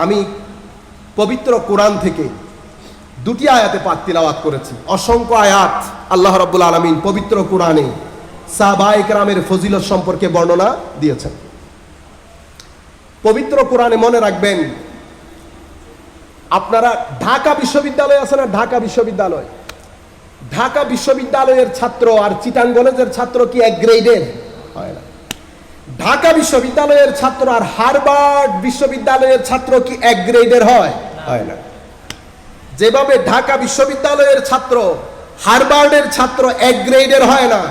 আমি পবিত্র কোরআন থেকে দুটি আয়াতে পাক তিলাওয়াত করেছি। অসংখ্য আয়াত আল্লাহ রাব্বুল আলামিন পবিত্র কোরআনে সাহাবায়ে কেরামের ফজিলত সম্পর্কে বর্ণনা দিয়েছেন। পবিত্র কোরআনে মনে রাখবেন, আপনারা ঢাকা বিশ্ববিদ্যালয় আছে না, ঢাকা বিশ্ববিদ্যালয়, ঢাকা বিশ্ববিদ্যালয়ের ছাত্র আর চিটাং কলেজের ছাত্র কি এক গ্রেডের হয় না? ঢাকা বিশ্ববিদ্যালয়ের ছাত্র আর হার্ভার্ড বিশ্ববিদ্যালয়ের ছাত্র কি এক গ্রেডের হয় না? যেভাবে ঢাকা বিশ্ববিদ্যালয়ের ছাত্র হার্ভার্ডের ছাত্র এক গ্রেডের হয় না,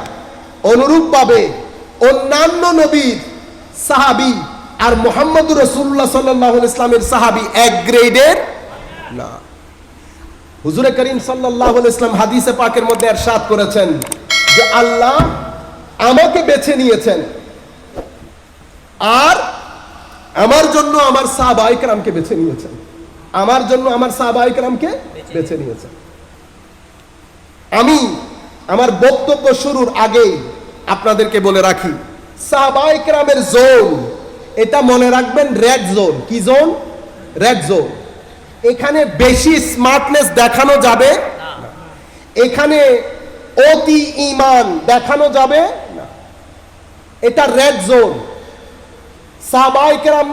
অনুরূপভাবে অন্যান্য নবীর সাহাবী আর মুহাম্মদুর রাসূলুল্লাহ সাল্লাল্লাহু আলাইহি ইসলামের সাহাবী এক গ্রেডের না। হুজুরে করিম সাল্লাল্লাহু আলাইহি ইসলাম হাদিসে পাকের মধ্যে ইরশাদ করেছেন যে আল্লাহ আমাকে বেছে নিয়েছেন আর আমার জন্য আমার সাহাবায়ে কেরামকে বেছে নিয়েছেন, আমার জন্য আমার সাহাবায়ে কেরামকে বেছে নিয়েছেন। আমি আমার বক্তব্য শুরুর আগে আপনাদেরকে বলে রাখি, সাহাবায়ে কেরামের জোন, এটা মনে রাখবেন রেড জোন। কি জোন? Red zone. এখানে বেশি স্মার্টনেস দেখানো যাবে না, এখানে অতি ঈমান দেখানো যাবে না, এটা রেড জোন। সাহাবায়ে কেরাম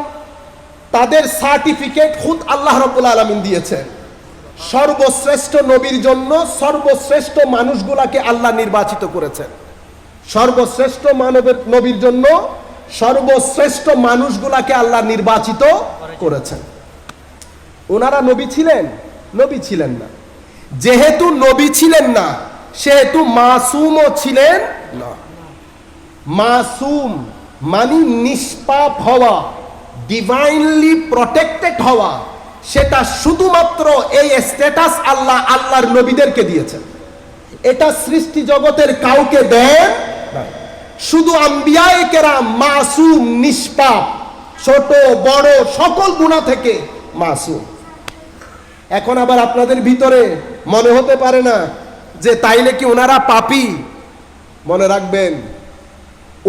তাদের সার্টিফিকেট খুদ আল্লাহ রাব্বুল আলামিন দিয়েছেন। সর্বশ্রেষ্ঠ নবীর জন্য সর্বশ্রেষ্ঠ মানুষগুলাকে আল্লাহ নির্বাচিত করেছেন। সর্বশ্রেষ্ঠ মানবের নবীর জন্য সর্বশ্রেষ্ঠ মানুষগুলাকে আল্লাহ নির্বাচিত করেছেন। ওনারা নবী ছিলেন? নবী ছিলেন না। যেহেতু নবী ছিলেন না, সেহেতু মাসুমও ছিলেন না। মাসুম মানে নিষ্পাপ হওয়া, ডিভাইনলি প্রটেক্টেড হওয়া, সেটা শুধুমাত্র এই স্ট্যাটাস আল্লাহর নবীদেরকে দিয়েছেন। এটা সৃষ্টি জগতের কাউকে দেন না। শুধু আম্বিয়ায়ে কেরাম মাসুম, নিষ্পাপ, ছোট বড় সকল গুনাহ থেকে মাসুম। এখন আবার আপনাদের ভিতরে মনে হতে পারে না যে তাইলে কি ওনারা পাপী? মনে রাখবেন,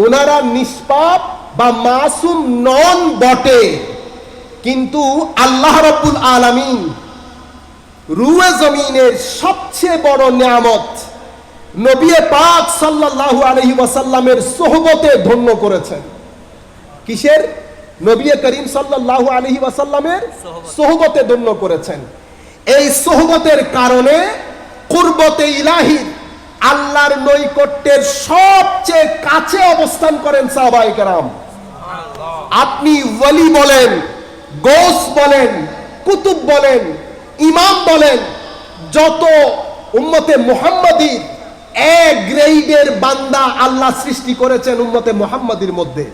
ওনারা নিষ্পাপ বা মাসুম নন বটে, কিন্তু আল্লাহ রাব্বুল আলামিন রুয়ে জমিনের সবচেয়ে বড় নিয়ামত নবী পাক সাল্লাল্লাহু আলাইহি ওয়াসাল্লামের সোহবতে ধন্য করেছেন। কিসের? নবী করিম সাল্লাল্লাহু আলাইহি ওয়াসাল্লামের সোহবতে ধন্য করেছেন। এই সোহবতের কারণে কুরবতে ইলাহি, আল্লাহর নৈকট্যের সবচেয়ে কাছে অবস্থান করেন সাহাবায়ে কেরাম। আপনি ওয়ালি বলেন, গৌস বলেন, কুতুব বলেন, ইমাম বলেন, যত উম্মতে মুহাম্মাদী এক গ্রেডের বান্দা আল্লাহ সৃষ্টি করেছেন উম্মতে মুহাম্মাদীর মধ্যে,